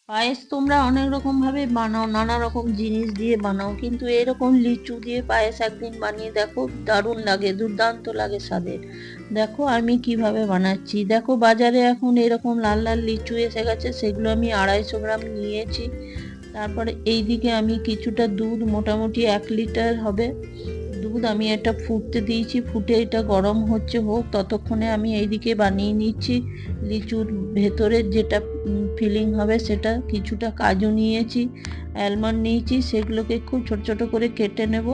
পায়েস তোমরা অনেক রকম ভাবে বানাও, নানা রকম জিনিস দিয়ে বানাও, কিন্তু এরকম লিচু দিয়ে পায়েস একদিন বানিয়ে দেখো, দারুণ লাগে, দুর্দান্ত লাগে স্বাদের। দেখো আমি কিভাবে বানাচ্ছি। দেখো বাজারে এখন এরকম লাল লাল লিচু এসে গেছে, সেগুলো আমি 250 গ্রাম নিয়েছি। তারপরে এইদিকে আমি কিছুটা দুধ, মোটামুটি 1 লিটার হবে দুধ, আমি এটা ফুটতে দিয়েছি। ফুটে এটা গরম হচ্ছে, হোক ততক্ষণে আমি এইদিকে বানিয়ে নিচ্ছি লিচুর ভেতরের যেটা ফিলিং হবে সেটা। কিছুটা কাজু নিয়েছি, অ্যালমন্ড নিয়েছি, সেগুলোকে খুব ছোট ছোট করে কেটে নেব।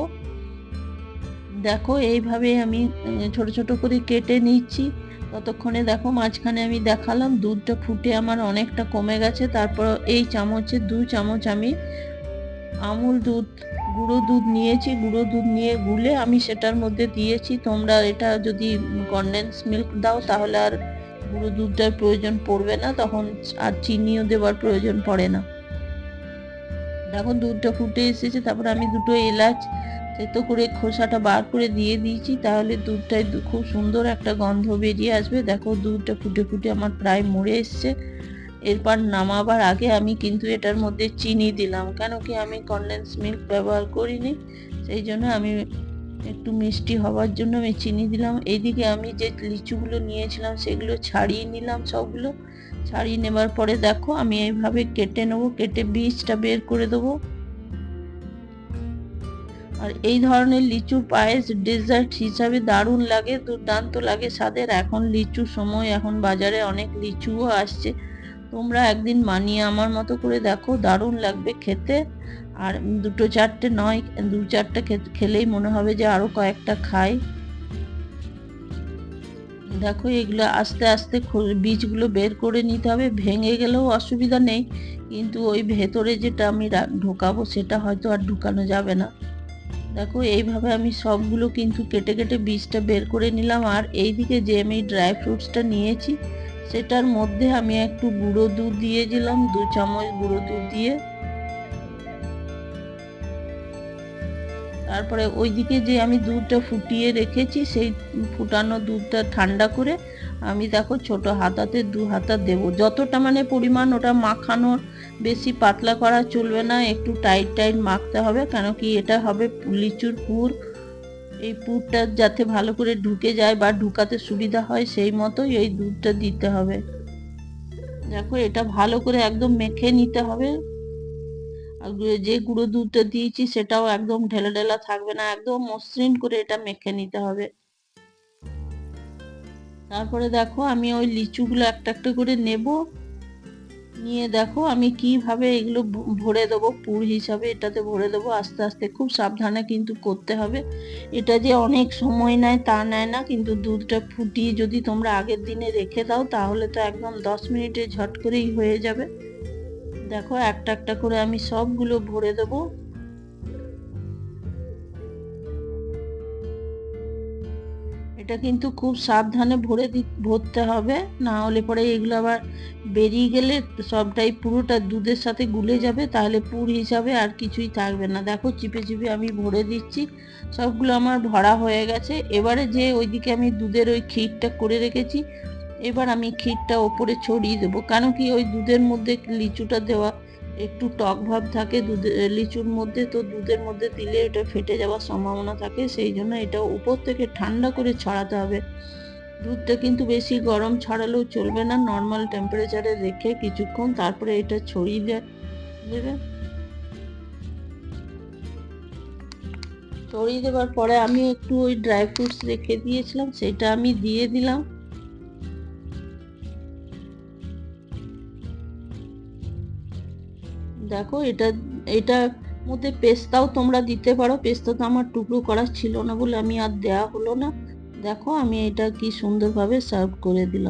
দেখো এইভাবে আমি ছোট ছোট করে কেটে নিচ্ছি। ততক্ষণে দেখো মাঝখানে আমি দেখালাম দুধটা ফুটে আমার অনেকটা কমে গেছে। তারপর এই চামচে 2 চামচ আমি আমুল দুধ, গুঁড়ো দুধ নিয়েছি। গুঁড়ো দুধ নিয়ে গুলে আমি সেটার মধ্যে দিয়েছি। তোমরা এটা যদি কনডেন্স মিল্ক দাও তাহলে আর গুঁড়ো দুধটার প্রয়োজন পড়বে না, তখন আর চিনিও দেওয়ার প্রয়োজন পড়ে না। দেখো দুধটা ফুটে এসেছে, তারপর আমি 2টো এলাচ থেতো করে খোসাটা বার করে দিয়ে দিয়েছি, তাহলে দুধটায় খুব সুন্দর একটা গন্ধ বেরিয়ে আসবে। দেখো দুধটা ফুটে ফুটে আমার প্রায় মরে এসছে। এরপর নামাবার আগে আমি কিন্তু এটার মধ্যে চিনি দিলাম, কেন কি আমি কনডেন্স মিল্ক ব্যবহার করিনি, সেই জন্য আমি একটু মিষ্টি হওয়ার জন্য আমি চিনি দিলাম। এইদিকে আমি যে লিচুগুলো নিয়েছিলাম সেগুলো ছাড়িয়ে নিলাম, সবগুলো ছাড়িয়ে নেবার পরে দেখো আমি এইভাবে কেটে নেবো, কেটে বীজটা বের করে দেবো। আর এই ধরনের লিচুর পায়েস ডেজার্ট হিসাবে দারুণ লাগে, দুর্দান্ত লাগে স্বাদের। এখন লিচুর সময়, এখন বাজারে অনেক লিচুও আসছে, তোমরা একদিন বানিয়ে আমার মতো করে দেখো, দারুণ লাগবে খেতে। আর 2-4টে নয়, 2-4টে খেলেই মনে হবে যে আরো কয়েকটা খাই। দেখো এগুলো আস্তে আস্তে বীজগুলো বের করে নিতে হবে, ভেঙে গেলেও অসুবিধা নেই, কিন্তু ওই ভেতরে যেটা আমি ঢোকাবো সেটা হয়তো আর ঢুকানো যাবে না। দেখো এইভাবে আমি সবগুলো কিন্তু কেটে কেটে বীজটা বের করে নিলাম। আর এইদিকে যে আমি ড্রাই ফ্রুটসটা নিয়েছি সেটার মধ্যে আমি একটু গুঁড়ো দুধ দিয়ে দিলাম, 2 চামচ গুঁড়ো দুধ দিয়ে। তারপরে ওইদিকে যে আমি দুধটা ফুটিয়ে রেখেছি, সেই ফুটানো দুধটা ঠান্ডা করে আমি দেখো ছোট হাতাতে 2 হাতা দেবো, যতটা মানে পরিমাণ, ওটা মাখানোর বেশি পাতলা করা চলবে না, একটু টাইট টাইট মাখতে হবে, কেন কি এটা হবে লিচুর পুর। এই পুরটা যাতে ভালো করে ঢুকে যায় বা ঢুকাতে সুবিধা হয় সেই মতোই এই দুধটা দিতে হবে। দেখো এটা ভালো করে একদম মেখে নিতে হবে। আর যে গুঁড়ো দুধটা দিয়েছি সেটাও একদম ঢেলা ঢেলা থাকবে না, একদম মসৃণ করে এটা মেখে নিতে হবে। তারপরে দেখো আমি ওই লিচুগুলো একটা একটা করে নেব, নিয়ে দেখো আমি কিভাবে এগুলো ভরে দেবো পুর হিসাবে, এটাতে ভরে দেবো আস্তে আস্তে, খুব সাবধানে কিন্তু করতে হবে। এটা যে অনেক সময় নেয় তা নেয় না, কিন্তু দুধটা ফুটিয়ে যদি তোমরা আগের দিনে রেখে দাও তাহলে তো একদম 10 মিনিটে ঝট করেই হয়ে যাবে। দেখো একটা একটা করে আমি সবগুলো ভরে দেবো। এটা কিন্তু খুব সাবধানে ভরতে হবে, না হলে পরে এগুলো আবার বেরিয়ে গেলে সবটাই পুরোটা দুধের সাথে গুলে যাবে, তাহলে পুর হিসাবে আর কিছুই থাকবে না। দেখো চিপে চিপে আমি ভরে দিচ্ছি, সবগুলো আমার ভরা হয়ে গেছে। এবারে যে ওইদিকে আমি দুধের ওই ক্ষীরটা করে রেখেছি, এবার আমি ক্ষীরটা ওপরে ছড়িয়ে দেবো, কেন কি ওই দুধের মধ্যে লিচুটা দেওয়া একটু টক ভাব থাকে লিচুর মধ্যে, তো দুধের মধ্যে দিলে এটা ফেটে যাওয়ার সম্ভাবনা থাকে, সেই জন্য এটা উপর থেকে ঠান্ডা করে ছড়াতে হবে। দুধটা কিন্তু বেশি গরম ছড়ালেও চলবে না, নর্মাল টেম্পারেচারে রেখে কিছুক্ষণ তারপরে এটা ছড়িয়ে দেবে। ছড়িয়ে দেওয়ার পরে আমি একটু ওই ড্রাই ফ্রুটস রেখে দিয়েছিলাম সেটা আমি দিয়ে দিলাম। দেখো এটার মধ্যে পেস্তাও তোমরা দিতে পারো, পেস্তা তো আমার টুকরো করা ছিল না বলে আমি আর দেয়া হলো না। দেখো আমি এটা কি সুন্দরভাবে সার্ভ করে দিলাম।